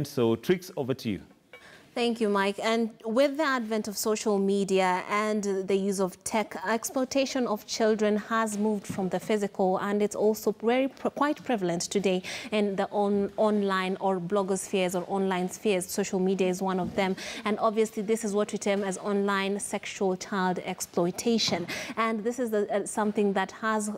So, Tricks, over to you. Thank you, Mike. And with the advent of social media and the use of tech, exploitation of children has moved from the physical, and it's also quite prevalent today in the online or blogospheres or online spheres. Social media is one of them. And obviously, this is what we term as online sexual child exploitation. And this is something that has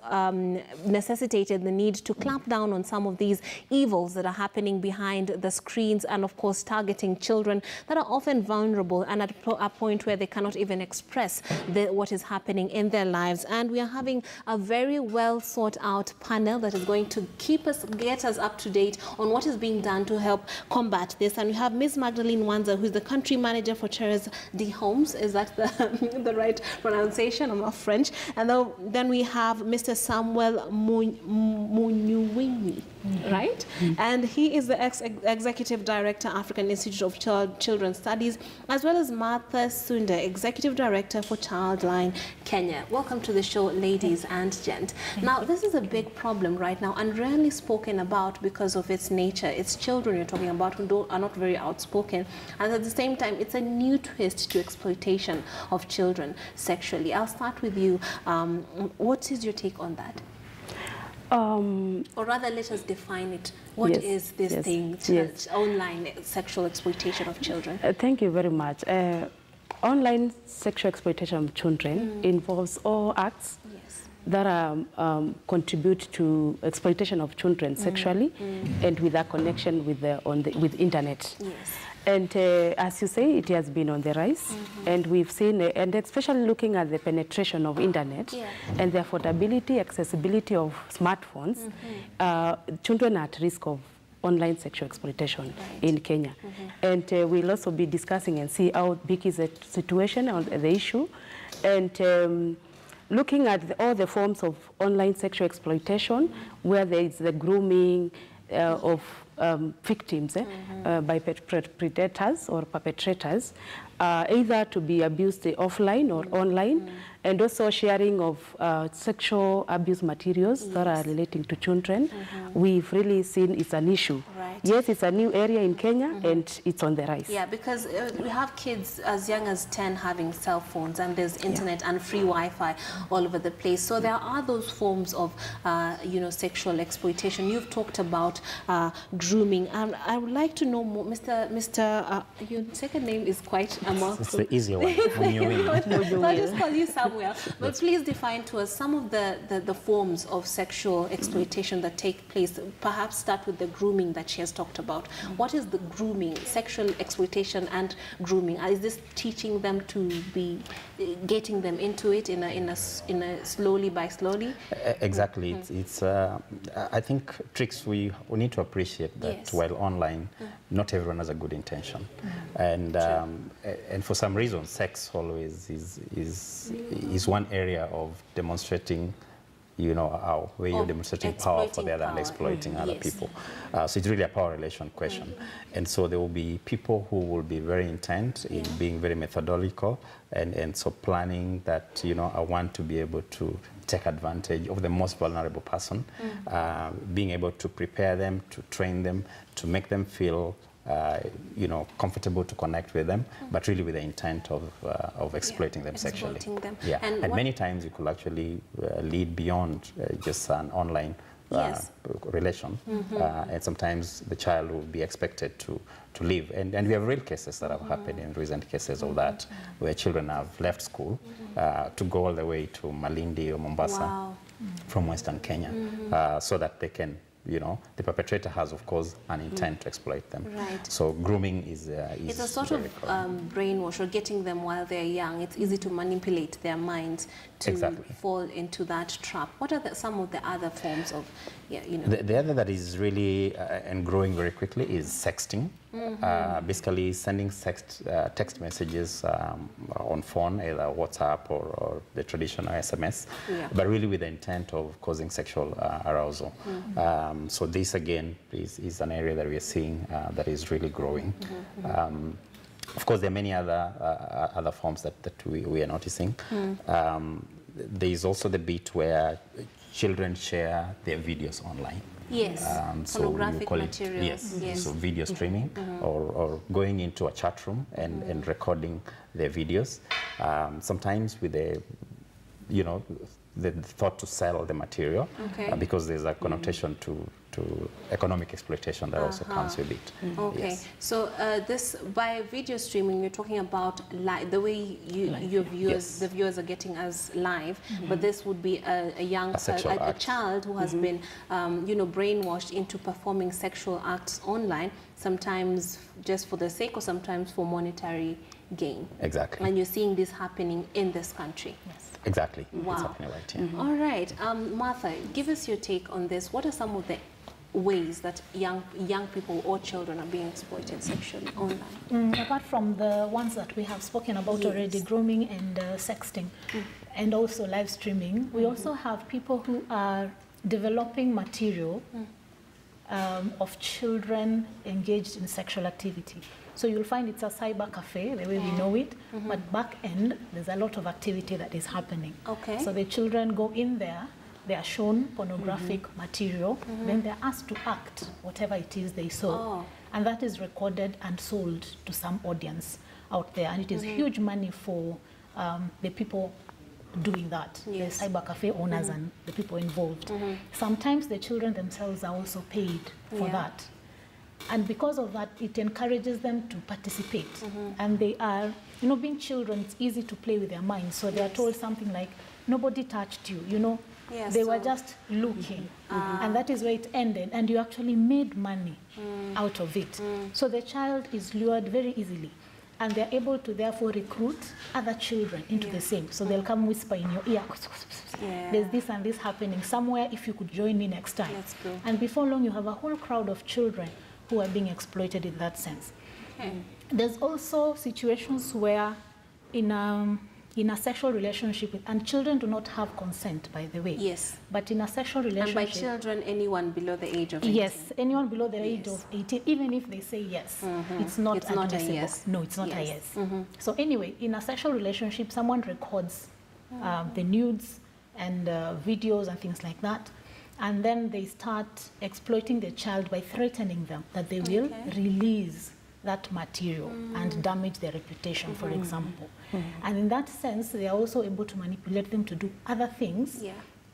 necessitated the need to clamp down on some of these evils that are happening behind the screens, and of course targeting children that are often vulnerable and at a point where they cannot even express what is happening in their lives. And we are having a very well thought out panel that is going to get us up to date on what is being done to help combat this. And we have Ms. Magdalene Mwanza, who is the country manager for Therese D. Homes. Is that the right pronunciation? I'm not French. And then we have Mr. Samuel Munyuwiny, right? And he is the executive director, African Institute of Children's Studies, as well as Martha Sunda, executive director for Childline Kenya. Welcome to the show, ladies and gent. Now, this is a big problem right now and rarely spoken about because of its nature. It's children you're talking about who are not very outspoken, and at the same time, it's a new twist to exploitation of children sexually. I'll start with you. What is your take on that? Or rather, let us define it. What is this thing, online sexual exploitation of children? Thank you very much. Online sexual exploitation of children involves all acts that contribute to exploitation of children sexually and with a connection with with internet. And as you say, it has been on the rise, and we've seen, and especially looking at the penetration of internet and the affordability, accessibility of smartphones, children are at risk of online sexual exploitation in Kenya. And we'll also be discussing and see how big is the situation on the issue, and looking at all the forms of online sexual exploitation, where there is the grooming of victims by predators or perpetrators, either to be abused offline or online, and also sharing of sexual abuse materials that are relating to children. We've really seen it's an issue. Yes, it's a new area in Kenya, and it's on the rise. Yeah, because we have kids as young as 10 having cell phones, and there's internet and free Wi-Fi all over the place. So there are those forms of, sexual exploitation. You've talked about grooming. I would like to know more, your second name is quite a mouthful. It's the easier one. So I'll just call you Samuel. But please define to us some of the forms of sexual exploitation that take place. Perhaps start with the grooming that she has talked about. What is the grooming, sexual exploitation and grooming? Is this teaching them to be getting them into it in a slowly by slowly? Exactly. It's I think, Tricks, we need to appreciate that while online, not everyone has a good intention, and for some reason, sex always is one area of demonstrating, where you're demonstrating power for the other and exploiting other people. So it's really a power relation question. And so there will be people who will be very intent in being very methodical, and so planning that, I want to be able to take advantage of the most vulnerable person, being able to prepare them, to train them, to make them feel comfortable to connect with them, but really with the intent of exploiting them sexually. And many times it could actually lead beyond just an online relation, and sometimes the child will be expected to leave. And we have real cases that have happened in recent cases of that, where children have left school to go all the way to Malindi or Mombasa from Western Kenya, so that they can, the perpetrator has, of course, an intent to exploit them. So grooming is it's a sort of brainwash, or getting them while they're young. It's easy to manipulate their minds to fall into that trap. What are some of the other forms of, The other that is really and growing very quickly is sexting. Basically sending text messages on phone, either WhatsApp or the traditional SMS, but really with the intent of causing sexual arousal. So this, again, is an area that we are seeing that is really growing. Of course, there are many other forms that we are noticing. There is also the bit where children share their videos online. Yes, pornographic material. Yes, so video streaming or going into a chat room and recording their videos. Sometimes with the, you know, the thought to sell the material because there's a connotation to economic exploitation that also comes with it. Okay, yes. So this, by video streaming, you're talking about the way your viewers, the viewers are getting us live, but this would be a child who has been, you know, brainwashed into performing sexual acts online, sometimes just for the sake or sometimes for monetary gain. Exactly. And you're seeing this happening in this country. Yes. Exactly. Wow. It's happening right here. All right. Martha, give us your take on this. What are some of the ways that young people or children are being exploited sexually online? Apart from the ones that we have spoken about already, grooming and sexting, and also live streaming, we also have people who are developing material of children engaged in sexual activity. So you'll find it's a cyber cafe, the way we know it, but back end, there's a lot of activity that is happening. Okay. So the children go in there, they are shown pornographic material, then they're asked to act whatever it is they saw. And that is recorded and sold to some audience out there. And it is huge money for the people doing that, the cyber cafe owners and the people involved. Sometimes the children themselves are also paid for that. And because of that, it encourages them to participate. And they are, you know, being children, it's easy to play with their minds. So they are told something like, nobody touched you, you know. They were just looking. And that is where it ended. And you actually made money out of it. So the child is lured very easily. And they're able to therefore recruit other children into the same. So they'll come whisper in your ear, there's this and this happening somewhere, if you could join me next time. Let's go. And before long, you have a whole crowd of children who are being exploited in that sense. There's also situations where in a sexual relationship, and children do not have consent, by the way. Yes. But in a sexual relationship... And by children, anyone below the age of 18? Yes, anyone below the age of 18, even if they say yes, it's not a yes. No, it's not a yes. So anyway, in a sexual relationship, someone records the nudes and videos and things like that. And then they start exploiting the child by threatening them that they will release that material and damage their reputation, for example. And in that sense, they are also able to manipulate them to do other things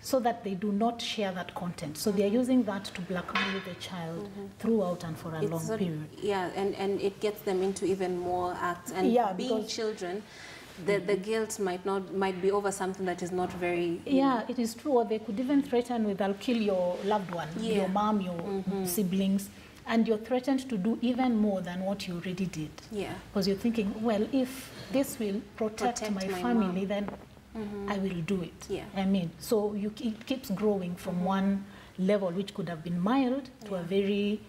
so that they do not share that content. So they are using that to blackmail the child throughout and for a long period. Yeah, and it gets them into even more acts. And being children, the guilt might be over something that is not very... it is true. Or they could even threaten with, I'll kill your loved one, your mom, your siblings, and you're threatened to do even more than what you already did. Because you're thinking, well, if this will protect my family, then I will do it. I mean, so it keeps growing from one level, which could have been mild, to a very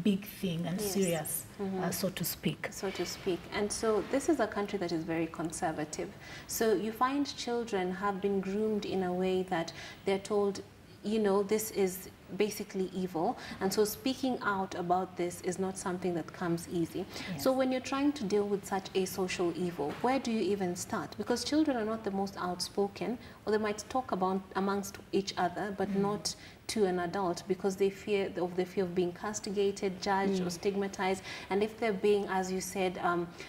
big thing and serious, so to speak. So to speak. And so this is a country that is very conservative. So you find children have been groomed in a way that they're told, you know, this is basically evil, and so speaking out about this is not something that comes easy. So when you're trying to deal with such a social evil, where do you even start? Because children are not the most outspoken, or they might talk about amongst each other, but not to an adult, because they fear of being castigated, judged, or stigmatized. And if they're being, as you said,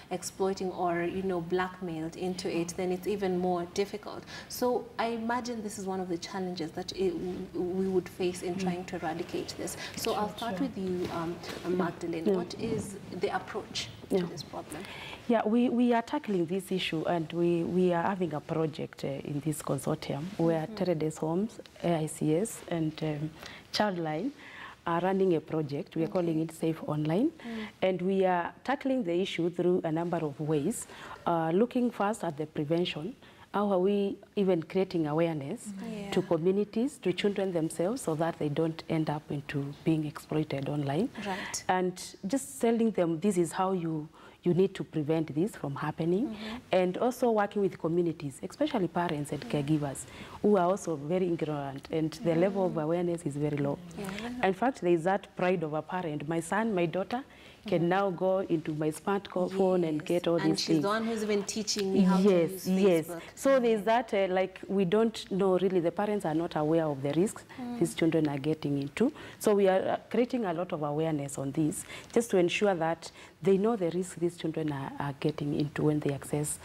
exploiting or, you know, blackmailed into it, then it's even more difficult. So I imagine this is one of the challenges that we would face in trying to eradicate this. So I'll start with you, Magdalene. What is the approach to this problem? Yeah, we are tackling this issue, and we are having a project in this consortium where Teredes Homes, AICS, and Childline are running a project. We are calling it Safe Online, and we are tackling the issue through a number of ways, looking first at the prevention. How are we even creating awareness to communities, to children themselves, so that they don't end up into being exploited online? Right. And just telling them this is how you need to prevent this from happening. And also working with communities, especially parents and caregivers, who are also very ignorant, and the level of awareness is very low. In fact, there is that pride of a parent. My son, my daughter can now go into my smartphone and get all these things. And she's the one who's been teaching me how to use Facebook. Yes. So there's that, like, we don't know really, the parents are not aware of the risks these children are getting into. So we are creating a lot of awareness on this, just to ensure that they know the risks these children are getting into when they access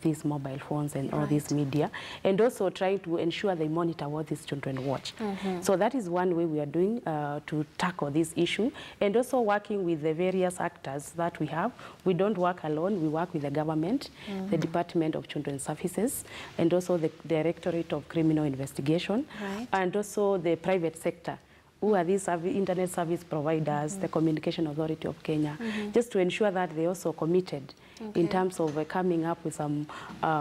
these mobile phones and all this media, and also trying to ensure they monitor what these children watch. So that is one way we are doing to tackle this issue, and also working with the various actors that we have. We don't work alone, we work with the government, the Department of Children's Services, and also the Directorate of Criminal Investigation, and also the private sector, who are these internet service providers, the Communication Authority of Kenya, just to ensure that they also committed in terms of coming up with some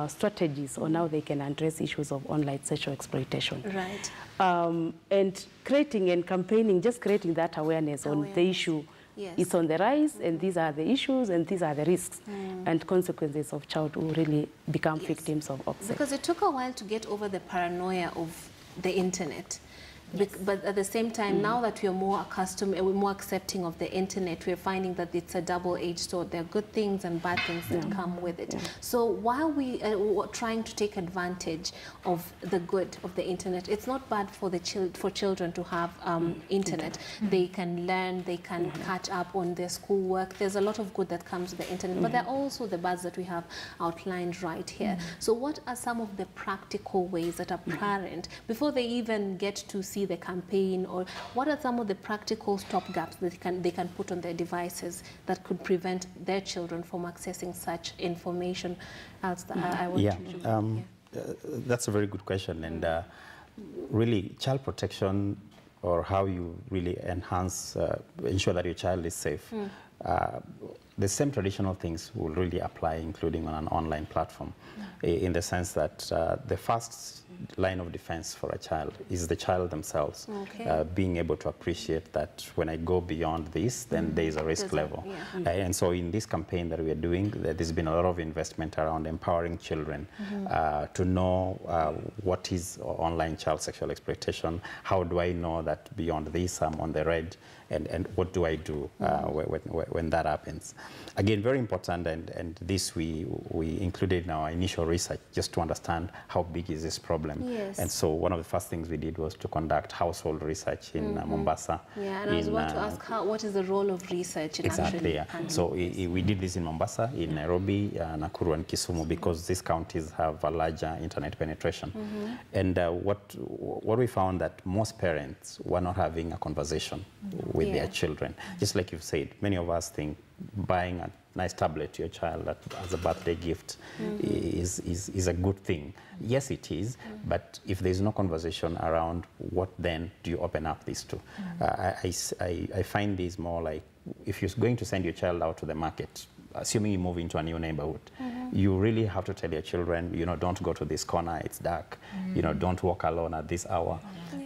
strategies on how they can address issues of online sexual exploitation. And creating and campaigning, just creating that awareness on the issue. It's on the rise, and these are the issues, and these are the risks and consequences of child who really become victims of sex. Because it took a while to get over the paranoia of the internet. But at the same time, now that we are more accustomed, we're more accepting of the internet, we're finding that it's a double-edged sword. There are good things and bad things that come with it. So while we are trying to take advantage of the good of the internet, it's not bad for the children to have internet. They can learn, they can catch up on their schoolwork. There's a lot of good that comes with the internet, but there are also the bads that we have outlined right here. So what are some of the practical ways that a parent, before they even get to see the campaign, or what are some of the practical stopgaps that they can put on their devices that could prevent their children from accessing such information? That's a very good question, and really child protection, or how you really ensure that your child is safe. The same traditional things will really apply, including on an online platform, in the sense that the first line of defense for a child is the child themselves, being able to appreciate that when I go beyond this, then there is a risk level. And so in this campaign that we are doing, there's been a lot of investment around empowering children to know what is online child sexual exploitation, how do I know that beyond this I'm on the red, and what do I do when that happens. Again, very important, and this we included in our initial research, just to understand how big is this problem. And so one of the first things we did was to conduct household research in Mombasa. And I was about to ask, what is the role of research in actually So we did this in Mombasa, in Nairobi, Nakuru and Kisumu, because these counties have a larger internet penetration. And what we found, that most parents were not having a conversation with their children. Just like you've said, many of us think buying a nice tablet to your child as a birthday gift is a good thing. Yes, it is, but if there's no conversation around what then do you open up this to? I find this more like, if you're going to send your child out to the market, assuming you move into a new neighborhood, you really have to tell your children, don't go to this corner, it's dark, don't walk alone at this hour.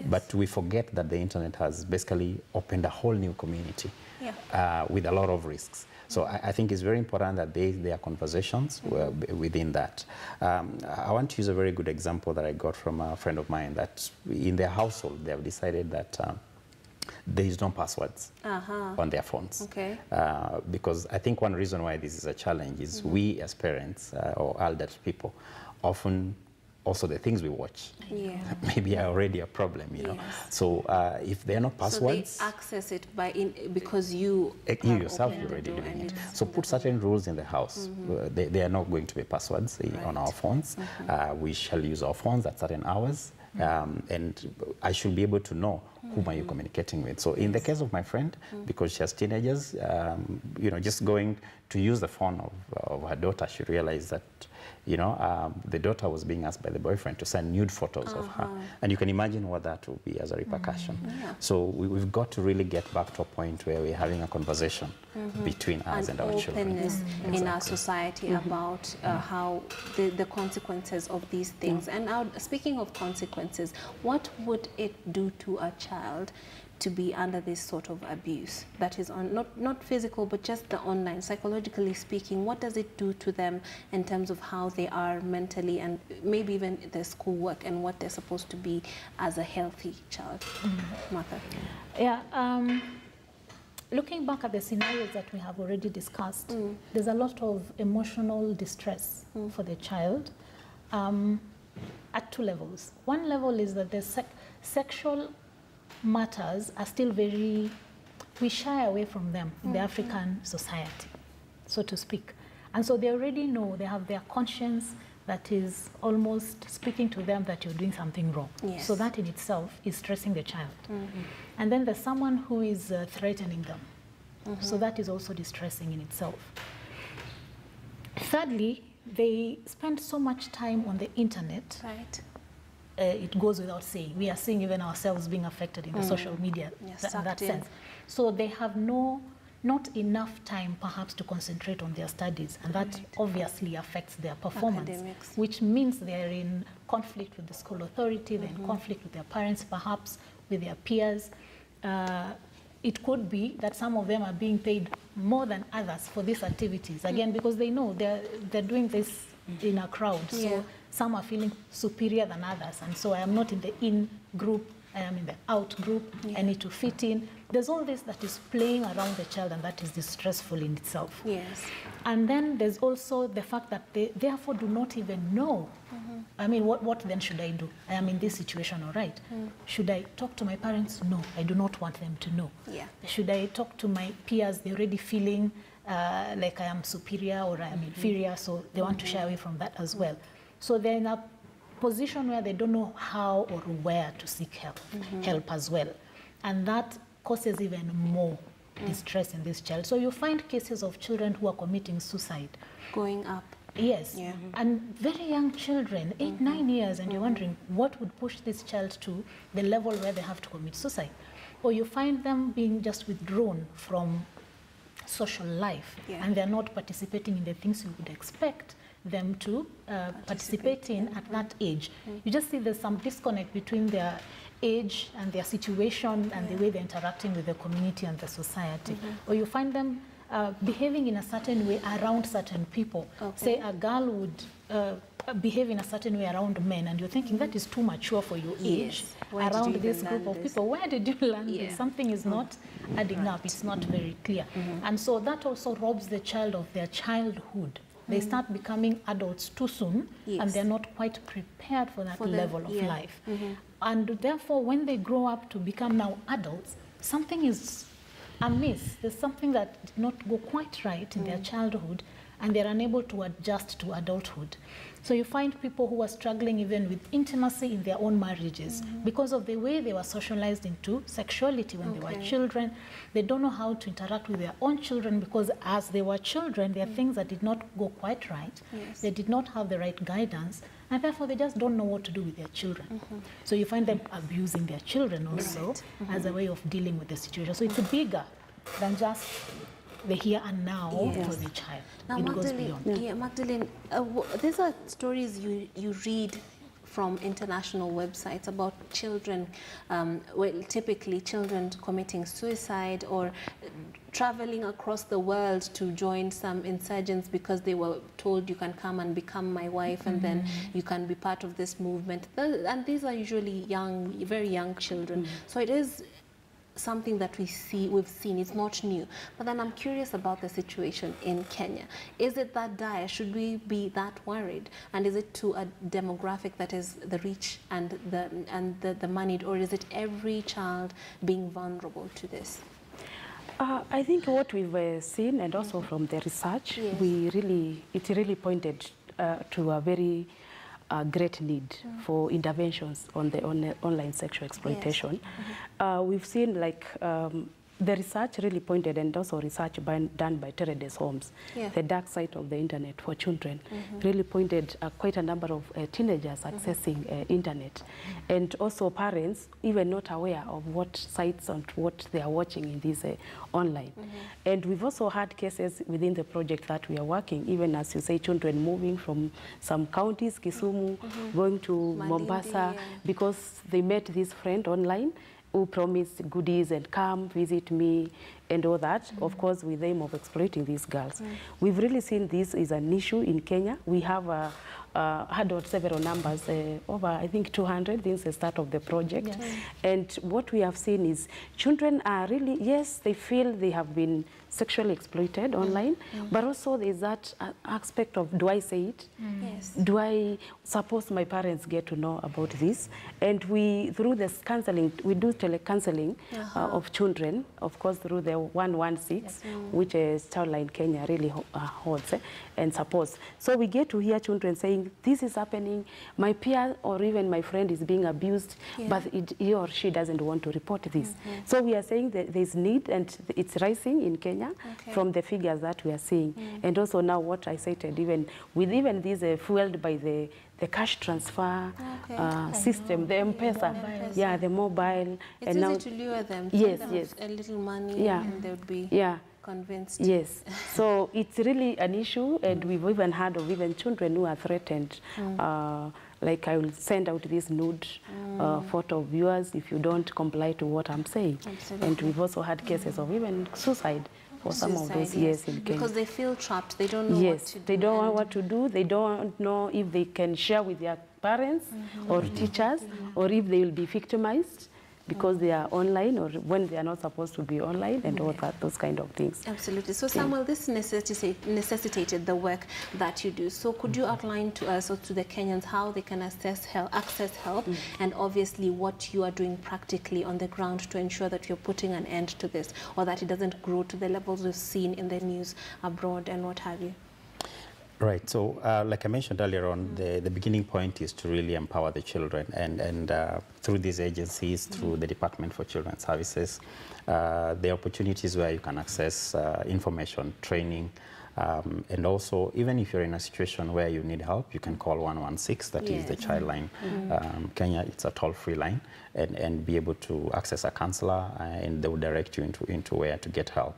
But we forget that the internet has basically opened a whole new community with a lot of risks. So I think it's very important that there are conversations within that. I want to use a very good example that I got from a friend of mine, that in their household, they have decided that there is no passwords on their phones. Because I think one reason why this is a challenge is we as parents or elder people often also the things we watch maybe are already a problem, So if there are no passwords, so they access it because you yourself you're already doing it. So put certain rules in the house. They are not going to be passwords on our phones. We shall use our phones at certain hours. And I should be able to know whom are you communicating with. So in the case of my friend, because she has teenagers, just going to use the phone of her daughter, she realized that the daughter was being asked by the boyfriend to send nude photos of her. And you can imagine what that will be as a repercussion. So we've got to really get back to a point where we're having a conversation between us and our children. Openness in our society about how the consequences of these things. And now, speaking of consequences, what would it do to a child to be under this sort of abuse that is not physical, but just the online, psychologically speaking? What does it do to them in terms of how they are mentally, and maybe even their schoolwork and what they're supposed to be as a healthy child? Martha? looking back at the scenarios that we have already discussed, there's a lot of emotional distress for the child at two levels. One level is that the sexual matters are still we shy away from them in the African society, so to speak. And so they already know, they have their conscience that is almost speaking to them that you're doing something wrong. Yes. So that in itself is stressing the child. And then there's someone who is threatening them. So that is also distressing in itself. Thirdly, they spend so much time on the internet. Right. It goes without saying. We are seeing even ourselves being affected in the social media in that sense. So they have not enough time perhaps to concentrate on their studies, and that obviously affects their performance. Academics. Which means they're in conflict with the school authority, they're in conflict with their parents, perhaps with their peers. It could be that some of them are being paid more than others for these activities, again, because they know they're doing this in a crowd. So some are feeling superior than others, and so I am not in the in group, I am in the out group, I need to fit in. There's all this that is playing around the child, and that is distressful in itself. Yes. And then there's also the fact that they therefore do not even know. I mean, what then should I do? I am in this situation, all right. Should I talk to my parents? No, I do not want them to know. Yeah. Should I talk to my peers? They're already feeling like I am superior or I am inferior, so they want to shy away from that as well. So they're in a position where they don't know how or where to seek help as well. And that causes even more distress in this child. So you find cases of children who are committing suicide. Going up. Yes, and very young children, 8, 9 years, and you're wondering what would push this child to the level where they have to commit suicide. Or you find them being just withdrawn from social life, and they're not participating in the things you would expect them to participate in at that age. You just see there's some disconnect between their age and their situation and the way they're interacting with the community and the society. Or you find them behaving in a certain way around certain people. Say a girl would behave in a certain way around men, and you're thinking that is too mature for your age. Around this group of people. Where did you learn this? Something is not adding up. It's not very clear. And so that also robs the child of their childhood. They start becoming adults too soon, and they're not quite prepared for that level of life. And therefore, when they grow up to become now adults, something is amiss. There's something that did not go quite right in their childhood, and they're unable to adjust to adulthood. So you find people who are struggling even with intimacy in their own marriages because of the way they were socialized into sexuality when they were children. They don't know how to interact with their own children because as they were children, there are things that did not go quite right. They did not have the right guidance, and therefore they just don't know what to do with their children. So you find them abusing their children also as a way of dealing with the situation. So it's bigger than just the here and now for the child. Now, it Magdalene, goes beyond. Magdalene, these are stories you read from international websites about children, well, typically children committing suicide or traveling across the world to join some insurgents because they were told you can come and become my wife and then you can be part of this movement. And these are usually young, very young children. So it is something that we've seen, it's not new. But then I'm curious about the situation in Kenya. Is it that dire? Should we be that worried? And is it to a demographic that is the rich and the moneyed, or is it every child being vulnerable to this? I think what we've seen, and also from the research, it really pointed to a very great need for interventions on the online sexual exploitation. We've seen like the research really pointed, and also research done by Teredes Homes, the dark side of the internet for children, really pointed quite a number of teenagers accessing internet, and also parents even not aware of what sites and what they are watching in this online. And we've also had cases within the project that we are working, even as you say, children moving from some counties, Kisumu, going to Mombasa, because they met this friend online who promised goodies and come visit me and all that, of course, with the aim of exploiting these girls. We've really seen this is an issue in Kenya. We have had several numbers, over, I think, 200 since the start of the project. Yes. And what we have seen is children are really, yes, they feel they have been sexually exploited online, but also there's that aspect of, do I say it? Yes. Do I suppose my parents get to know about this? And we, through this counseling, we do telecounseling of children, of course, through the 116, which is Childline Kenya really holds and supports. So we get to hear children saying, this is happening, my peer or even my friend is being abused, but he or she doesn't want to report this. So we are saying that there's need, and it's rising in Kenya from the figures that we are seeing. And also now what I cited, even with these fueled by the cash transfer system, the M-Pesa, the mobile. It's and easy now, to lure them, a little money, and they would be convinced. Yes, so it's really an issue, and we've even heard of even children who are threatened. Like, I will send out this nude photo of yours if you don't comply to what I'm saying. Absolutely. And we've also had cases of even suicide for some of those, in Kenya. Because they feel trapped, they don't know what to do. They don't know what to do, they don't know if they can share with their parents or teachers, or if they will be victimized because they are online, or when they are not supposed to be online, and all that, those kind of things. Absolutely. So Samuel, this necessitated the work that you do. So could you outline to us or to the Kenyans how they can access help, and obviously what you are doing practically on the ground to ensure that you're putting an end to this, or that it doesn't grow to the levels we've seen in the news abroad and what have you? Right. So, like I mentioned earlier on, the beginning point is to really empower the children, and through these agencies, through the Department for Children's Services, the opportunities where you can access information, training, and also, even if you're in a situation where you need help, you can call 116, that is the child line. Kenya, it's a toll-free line, and be able to access a counselor, and they will direct you into where to get help.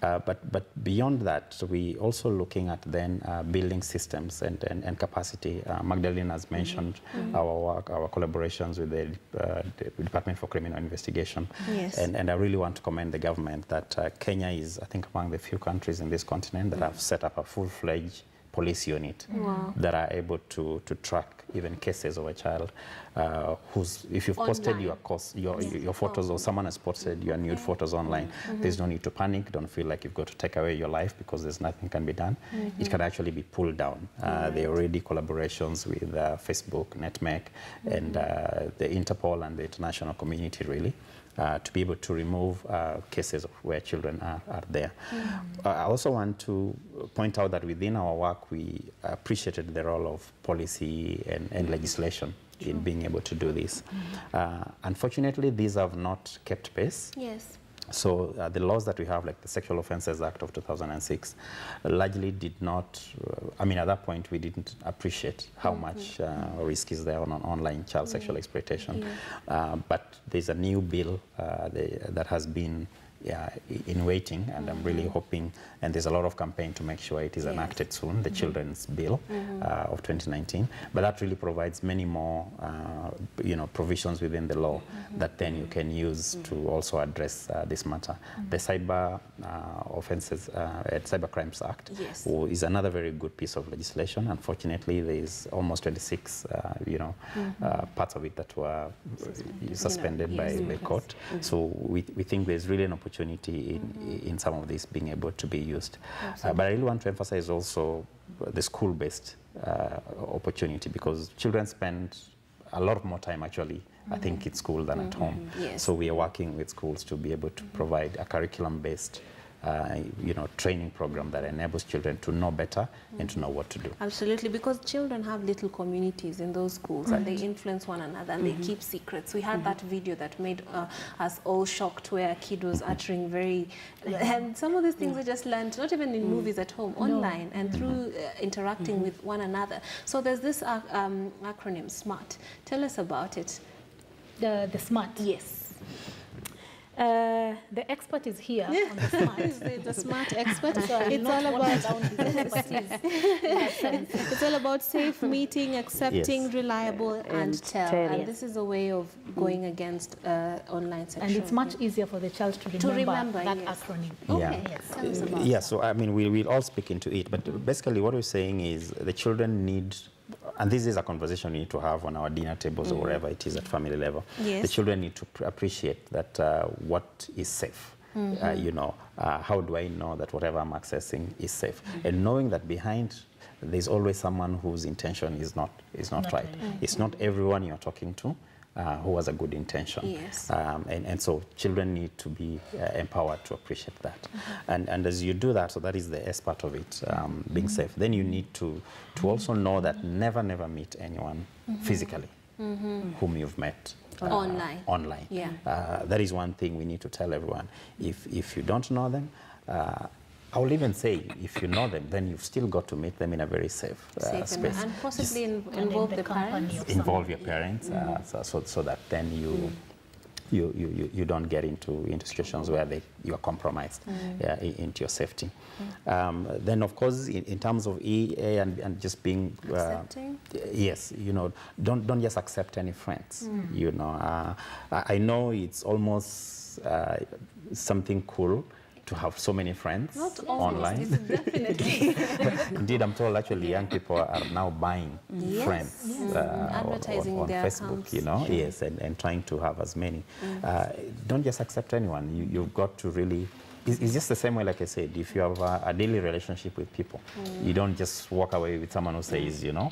But beyond that, we also looking at then building systems and capacity. Magdalene has mentioned our work, our collaborations with the Department for Criminal Investigation. And I really want to commend the government that Kenya is, I think, among the few countries in this continent that have set up a full-fledged police unit that are able to track even cases of a child who's, if you've posted your photos, or someone has posted your nude photos online, there's no need to panic. Don't feel like you've got to take away your life because there's nothing can be done. It can actually be pulled down. There are already collaborations with Facebook, NetMec, and the Interpol and the international community, really, to be able to remove cases of where children are there. I also want to point out that within our work, we appreciated the role of policy and legislation in being able to do this. Unfortunately, these have not kept pace. So the laws that we have, like the Sexual Offences Act of 2006, largely did not, I mean, at that point, we didn't appreciate how much risk is there on online child sexual exploitation. But there's a new bill that has been in waiting, and I'm really hoping, and there's a lot of campaign to make sure it is enacted soon, the Children's Bill of 2019. But that really provides many more, provisions within the law that then you can use to also address this matter. The Cyber Offences, Cyber Crimes Act is another very good piece of legislation. Unfortunately, there is almost 26, parts of it that were suspended by the court. So we think there's really an opportunity in some of this being able to be used. But I really want to emphasize also the school-based opportunity, because children spend a lot more time actually, I think, in school than at home. So we are working with schools to be able to provide a curriculum-based training program that enables children to know better and to know what to do. Absolutely, because children have little communities in those schools, and they influence one another, and they keep secrets. We had that video that made us all shocked, where a kid was uttering very... And some of these things are just learned, not even in movies at home, online, and through interacting with one another. So there's this acronym, SMART. Tell us about it. The SMART? Yes. The expert is here on the smart. The smart expert. So It's all about it's all about safe meeting, accepting, reliable, and tell. And this is a way of going against online sexual. And it's much easier for the child to remember that acronym. Okay. Tell us about that. So I mean, we'll all speak into it, but basically what we're saying is the children need, and this is a conversation we need to have on our dinner tables or wherever it is at family level. Yes. The children need to appreciate that what is safe. You know, how do I know that whatever I'm accessing is safe? And knowing that behind there's always someone whose intention is not right. It's not everyone you're talking to who has a good intention. Yes. And so children need to be empowered to appreciate that. And as you do that, so that is the S part of it, being safe. Then you need to also know that never meet anyone physically whom you've met online. Yeah. That is one thing we need to tell everyone. If you don't know them, I will even say, if you know them, then you've still got to meet them in a very safe space. And possibly involve the parents. Involve your parents, so that then you don't get into situations where you are compromised into your safety. Then, of course, in terms of EA and just being accepting. Yes, you know, don't just accept any friends. You know, I know it's almost something cool to have so many friends online. It's definitely. Indeed, I'm told actually young people are now buying friends advertising on their Facebook, accounts. you know, and trying to have as many. Don't just accept anyone. You've got to really, it's just the same way, like I said, if you have a daily relationship with people, you don't just walk away with someone who says, you know,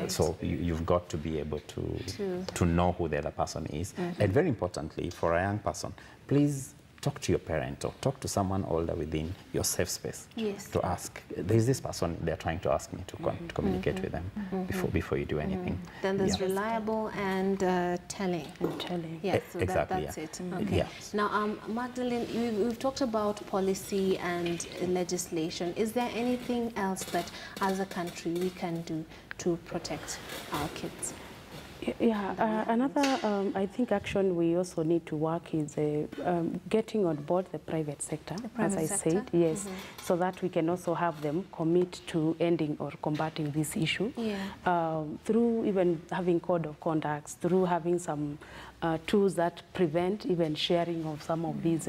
so you've got to be able to know who the other person is. And very importantly, for a young person, please talk to your parent or talk to someone older within your safe space to ask. There's this person, they're trying to ask me to communicate with them before you do anything. Then there's reliable and telling. Yes, so exactly, that's it. Okay. Now, Magdalene, we've talked about policy and legislation. Is there anything else that as a country we can do to protect our kids? Another, I think, action we also need to work is getting on board the private sector, as I said, so that we can also have them commit to ending or combating this issue through even having code of conducts, through having some tools that prevent even sharing of some of these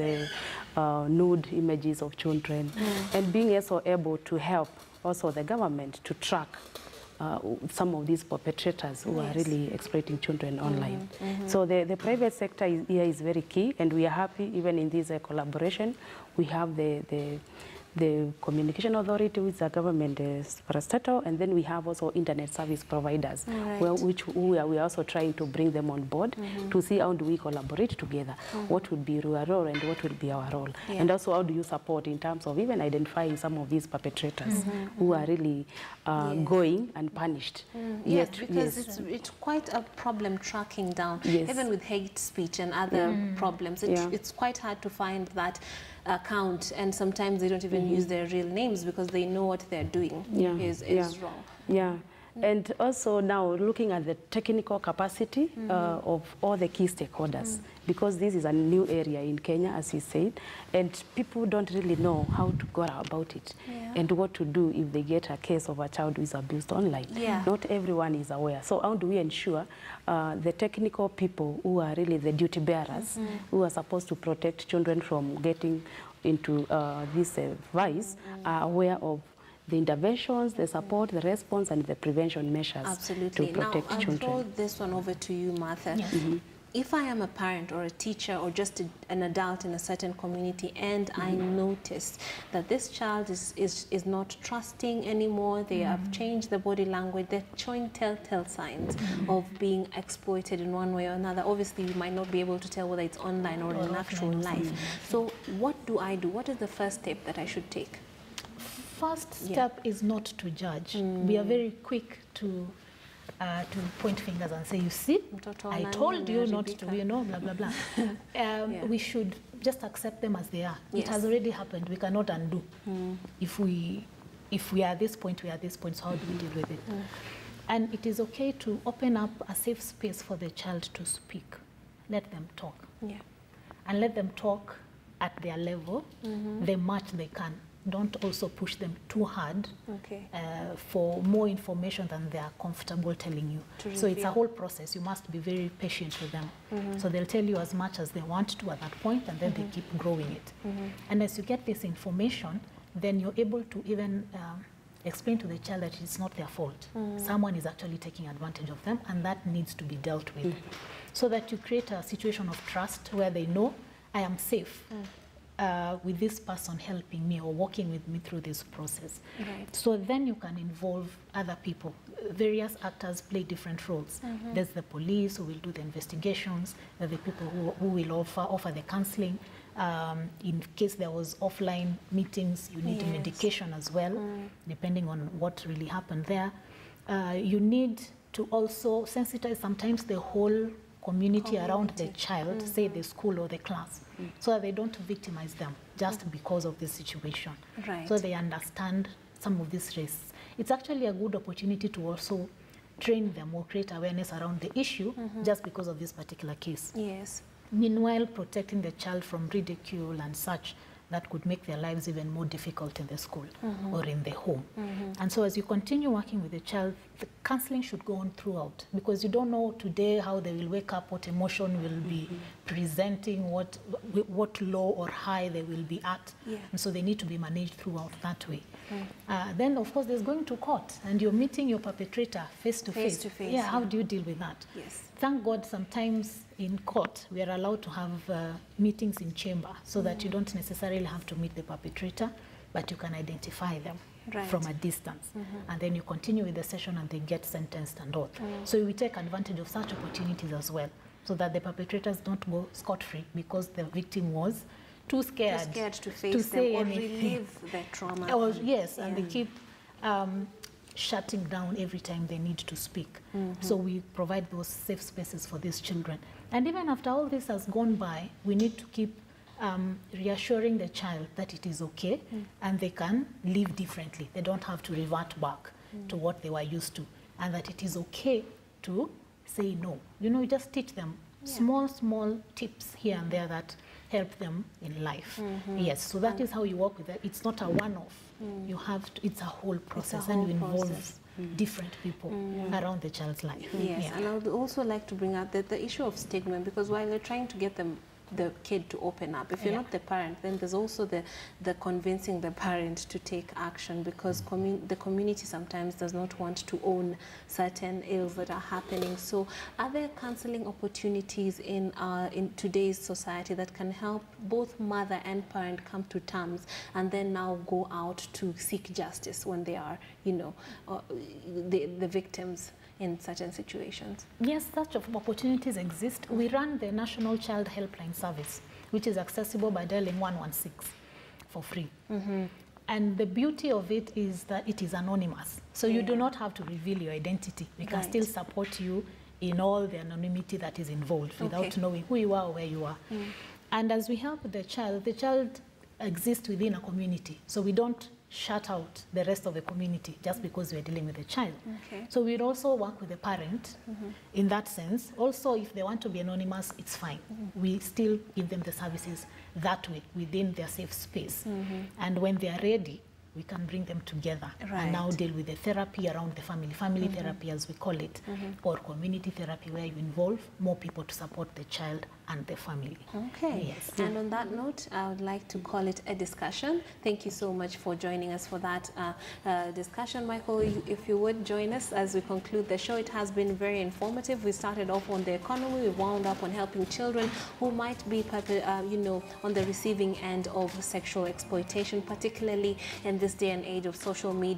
nude images of children, and being also able to help also the government to track some of these perpetrators who are really exploiting children online. So the private sector here is very key, and we are happy even in this collaboration. We have the communication authority with the government parastatal, and then we have also internet service providers, we are also trying to bring them on board to see how do we collaborate together, what would be your role and what will be our role, and also how do you support in terms of even identifying some of these perpetrators who are really going unpunished. Yes, because it's quite a problem tracking down, even with hate speech and other problems. It's quite hard to find that account, and sometimes they don't even use their real names because they know what they're doing is wrong. And also now looking at the technical capacity of all the key stakeholders, because this is a new area in Kenya, as you said, and people don't really know how to go about it and what to do if they get a case of a child who is abused online. Not everyone is aware. So how do we ensure the technical people who are really the duty bearers, who are supposed to protect children from getting into this vice, are aware of the interventions, the support, the response, and the prevention measures to protect children. Now, I'll throw this one over to you, Martha. If I am a parent or a teacher or just an adult in a certain community, and I notice that this child is not trusting anymore, they have changed the body language, they're showing telltale signs of being exploited in one way or another. Obviously, you might not be able to tell whether it's online or in actual life. So what do I do? What is the first step that I should take? First step is not to judge. We are very quick to point fingers and say, you see, I told you not to, you know, blah, blah, blah. We should just accept them as they are. It has already happened. We cannot undo. If we are at this point, we are at this point, so how do we deal with it? And it is okay to open up a safe space for the child to speak. Let them talk. and let them talk at their level, the much they can. Don't also push them too hard for more information than they are comfortable telling you. So it's a whole process. You must be very patient with them. So they'll tell you as much as they want to at that point, and then they keep growing it. And as you get this information, then you're able to even explain to the child that it's not their fault. Someone is actually taking advantage of them, and that needs to be dealt with. So that you create a situation of trust where they know, I am safe with this person helping me or walking with me through this process. So then you can involve other people. Various actors play different roles. There's the police who will do the investigations, there's the people who will offer the counseling. In case there was offline meetings, you need medication as well, depending on what really happened there. You need to also sensitize sometimes the whole community around the child, say the school or the class, so that they don't victimize them just because of this situation. So they understand some of these risks. It's actually a good opportunity to also train them or create awareness around the issue just because of this particular case. Meanwhile, protecting the child from ridicule and such that could make their lives even more difficult in the school or in the home. And so as you continue working with the child, the counseling should go on throughout, because you don't know today how they will wake up, what emotion will be presenting, what low or high they will be at. And so they need to be managed throughout that way. Then, of course, there's going to court, and you're meeting your perpetrator face to face. How do you deal with that? Thank God sometimes in court we are allowed to have meetings in chamber, so that you don't necessarily have to meet the perpetrator, but you can identify them from a distance. And then you continue with the session and they get sentenced and all. So we take advantage of such opportunities as well, so that the perpetrators don't go scot-free because the victim was too scared to face them or relive the trauma. And they keep shutting down every time they need to speak. So we provide those safe spaces for these children. And even after all this has gone by, we need to keep reassuring the child that it is okay and they can live differently. They don't have to revert back to what they were used to, and that it is okay to say no. You know, you just teach them small tips here and there that help them in life. So that is how you work with it. It's not a one-off. You have to, it's a whole process, and you involve different people around the child's life. And I would also like to bring out the issue of stigma, because while they're trying to get the kid to open up, if you're not the parent, then there's also the convincing the parent to take action, because the community sometimes does not want to own certain ills that are happening. So are there counseling opportunities in today's society that can help both mother and parent come to terms and then now go out to seek justice when they are, you know, the victims in certain situations? Yes, such opportunities exist. We run the National Child Helpline Service, which is accessible by dialing 116 for free. And the beauty of it is that it is anonymous. So you do not have to reveal your identity. We can still support you in all the anonymity that is involved without knowing who you are or where you are. And as we help the child exists within a community. So we don't shut out the rest of the community just because we're dealing with a child. So we'd also work with the parent in that sense. Also, if they want to be anonymous, it's fine. We still give them the services that way within their safe space. And when they are ready, we can bring them together and now deal with the therapy around the family therapy as we call it, or community therapy, where you involve more people to support the child and the family. And on that note, I would like to call it a discussion. Thank you so much for joining us for that discussion. Michael, if you would join us as we conclude the show. It has been very informative. We started off on the economy, we wound up on helping children who might be on the receiving end of sexual exploitation, particularly in this day and age of social media.